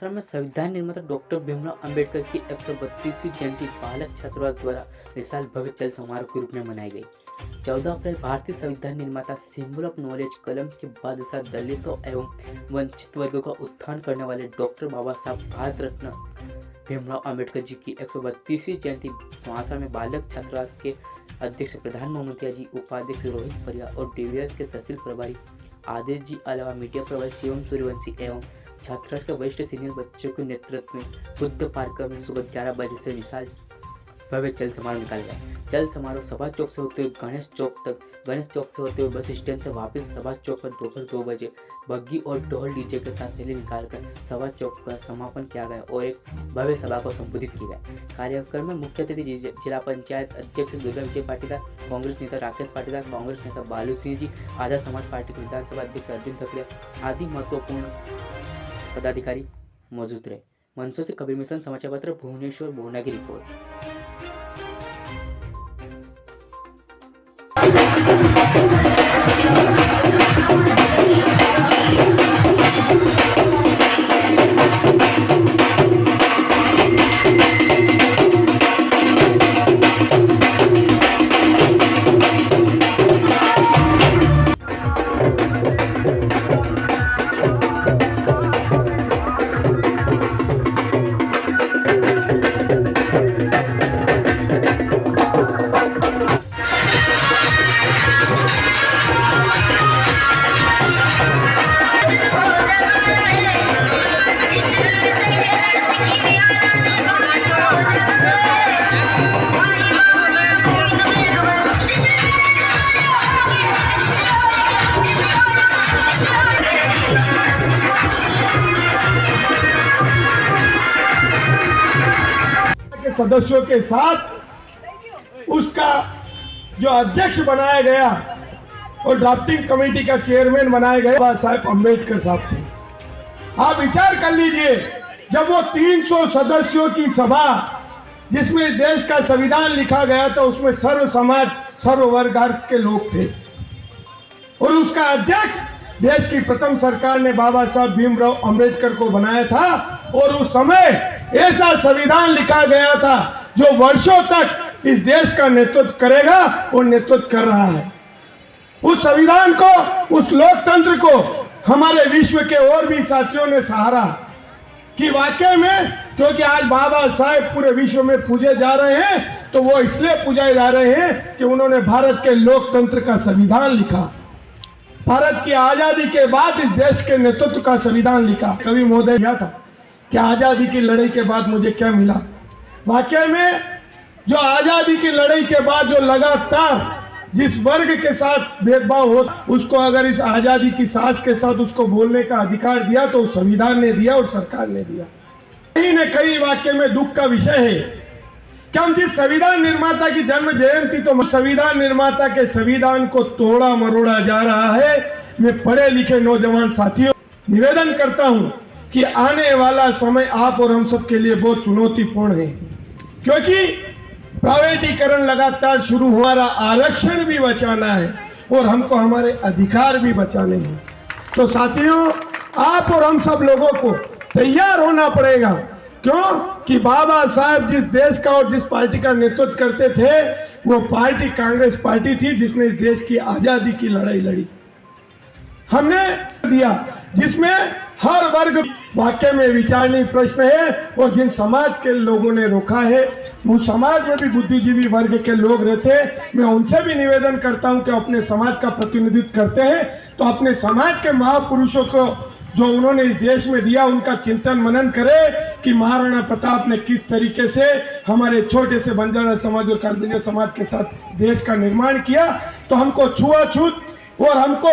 मात्रा में संविधान निर्माता डॉक्टर भीमराव अंबेडकर की 132वीं जयंती बालक छात्रावास द्वारा विशाल भव्य चल समारोह के रूप में मनाई गई। 14 अप्रैल भारतीय संविधान निर्माता सिंबल ऑफ नॉलेज कलम के बादशाह दलितों एवं वंचित वर्गों का उत्थान करने वाले डॉक्टर बाबा साहब भारत रत्न भीमराव अंबेडकर जी की 132वीं जयंती मात्रा में बालक छात्रावास के अध्यक्ष प्रधान मोहम्मदिया जी, उपाध्यक्ष रोहित परिया और डीवीएस के तहसील प्रभारी आदेश जी अलावा मीडिया प्रभारी शिवम सूर्यवंशी एवं छात्रावास के वरिष्ठ सीनियर बच्चों के नेतृत्व में बुद्ध पार्क में सुबह 11 बजे से विशाल भव्य चल समारोह निकाला गया। चल समारोह सभा चौक से होते हुए गणेश चौक तक, गणेश चौक से होते हुए बस स्टैंड से वापस सभा चौक पर दोपहर 2 बजे बग्गी और ढोल डीजे के साथ रैली निकालकर सभा चौक पर समापन किया गया और एक भव्य सभा को संबोधित किया गया। कार्यक्रम में मुख्य अतिथि जिला पंचायत अध्यक्ष दुर्गा विजय पाटीदार, कांग्रेस नेता राकेश पाटीदार, कांग्रेस नेता बालू सिंह जी, आजाद समाज पार्टी के विधानसभा अध्यक्ष अर्जुन तकड़िया आदि महत्वपूर्ण पदाधिकारी मौजूद रहे। मंचों से कबीर मिशन समाचार पत्र भुवनेश्वर बोना की रिपोर्ट। सदस्यों के साथ उसका जो अध्यक्ष बनाया गया और ड्राफ्टिंग कमेटी का चेयरमैन बनाया गया बाबा साहब अम्बेडकर साहब थे। आप विचार कर लीजिए, जब वो 300 सदस्यों की सभा जिसमें देश का संविधान लिखा गया था, उसमें सर्व समाज सर्व वर्ग के लोग थे और उसका अध्यक्ष देश की प्रथम सरकार ने बाबा साहब भीमराव अंबेडकर को बनाया था और उस समय ऐसा संविधान लिखा गया था जो वर्षों तक इस देश का नेतृत्व करेगा और नेतृत्व कर रहा है। उस संविधान को, उस लोकतंत्र को हमारे विश्व के और भी साथियों ने सहारा कि वाकई में, क्योंकि आज बाबा साहेब पूरे विश्व में पूजे जा रहे हैं तो वो इसलिए पूजे जा रहे हैं कि उन्होंने भारत के लोकतंत्र का संविधान लिखा, भारत की आजादी के बाद इस देश के नेतृत्व का संविधान लिखा। कवि महोदय किया था कि आजादी की लड़ाई के बाद मुझे क्या मिला। वाकई में जो आजादी की लड़ाई के बाद जो लगातार जिस वर्ग के साथ भेदभाव हो, उसको अगर इस आजादी की सांस के साथ उसको बोलने का अधिकार दिया तो संविधान ने दिया और सरकार ने दिया। कहीं न कहीं वाकई में दुख का विषय है कि हम जिस संविधान निर्माता की जन्म जयंती, तो संविधान निर्माता के संविधान को तोड़ा मरोड़ा जा रहा है। मैं पढ़े लिखे नौजवान साथियों निवेदन करता हूं कि आने वाला समय आप और हम सब के लिए बहुत चुनौतीपूर्ण है, क्योंकि प्राइवेटीकरण लगातार शुरू, हमारा आरक्षण भी बचाना है और हमको हमारे अधिकार भी बचाने हैं। तो साथियों, आप और हम सब लोगों को तैयार होना पड़ेगा, क्यों कि बाबा साहब जिस देश का और जिस पार्टी का नेतृत्व करते थे वो पार्टी कांग्रेस पार्टी थी जिसने इस देश की आजादी की लड़ाई लड़ी। हमने दिया जिसमें हर वर्ग वाकई में विचारणीय प्रश्न है और जिन समाज के लोगों ने रोका है, उस समाज में भी बुद्धिजीवी वर्ग के लोग रहते हैं। मैं उनसे भी निवेदन करता हूं कि अपने समाज का प्रतिनिधित्व करते हैं तो अपने समाज के महापुरुषों को जो उन्होंने इस देश में दिया उनका चिंतन मनन करे कि महाराणा प्रताप ने किस तरीके से हमारे छोटे से बंजारा समाज और कार्बनिया समाज के साथ देश का निर्माण किया। तो हमको छुआछूत और हमको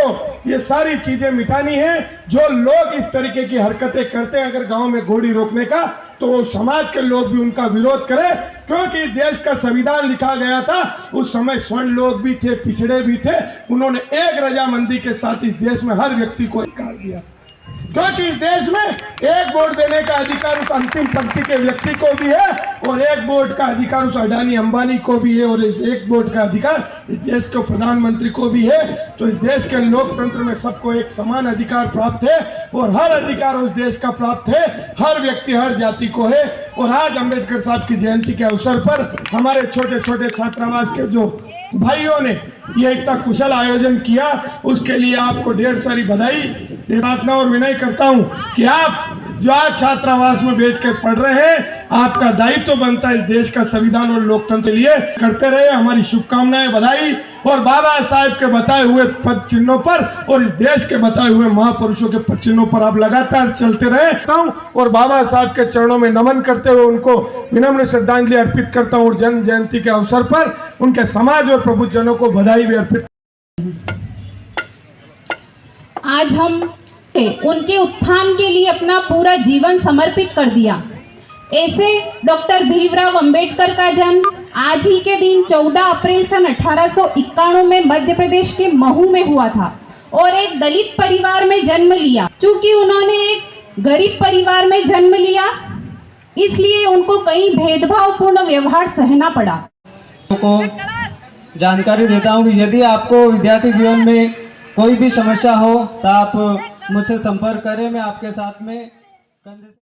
ये सारी चीजें मिटानी है। जो लोग इस तरीके की हरकतें करते हैं अगर गांव में घोड़ी रोकने का, तो वो समाज के लोग भी उनका विरोध करें, क्योंकि देश का संविधान लिखा गया था उस समय स्वर्ण लोग भी थे, पिछड़े भी थे। उन्होंने एक रजामंदी के साथ इस देश में हर व्यक्ति को अधिकार दिया। क्योंकि इस देश में एक वोट देने का अधिकार उस अंतिम पंक्ति के व्यक्ति को भी है और एक वोट का अधिकार उस अडानी अंबानी को भी है और इस एक वोट का अधिकार इस देश के प्रधानमंत्री को भी है। तो इस देश के लोकतंत्र में सबको एक समान अधिकार प्राप्त है और हर अधिकार उस देश का प्राप्त है, हर व्यक्ति हर जाति को है। और आज अम्बेडकर साहब की जयंती के अवसर पर हमारे छोटे छोटे छात्रावास के जो भाइयों ने ये इतना कुशल आयोजन किया, उसके लिए आपको ढेर सारी बधाई प्रार्थना और विनय करता हूं कि आप जो आज छात्रावास में बैठकर पढ़ रहे हैं, आपका दायित्व तो बनता है इस देश का संविधान और लोकतंत्र के लिए करते रहे। हमारी शुभकामनाएं, बधाई। और बाबा साहब के बताए हुए पद चिन्हों पर और इस देश के बताए हुए महापुरुषों के पद चिन्हों पर आप लगातार चलते रहे और बाबा साहब के चरणों में नमन करते हुए उनको विनम्र श्रद्धांजलि अर्पित करता हूँ और जन्म जयंती के अवसर पर उनके समाज और प्रबुद्धजनों को बधाई भी अर्पित। आज हम उनके उत्थान के लिए अपना पूरा जीवन समर्पित कर दिया। ऐसे डॉक्टर भीमराव अंबेडकर का जन्म आज ही के दिन 14 अप्रैल सन 1891 में मध्य प्रदेश के महू में हुआ था और एक दलित परिवार में जन्म लिया। चूंकि उन्होंने एक गरीब परिवार में जन्म लिया, इसलिए उनको कई भेदभावपूर्ण व्यवहार सहना पड़ा। को जानकारी देता हूं कि यदि आपको विद्यार्थी जीवन में कोई भी समस्या हो तो आप मुझसे संपर्क करें। मैं आपके साथ में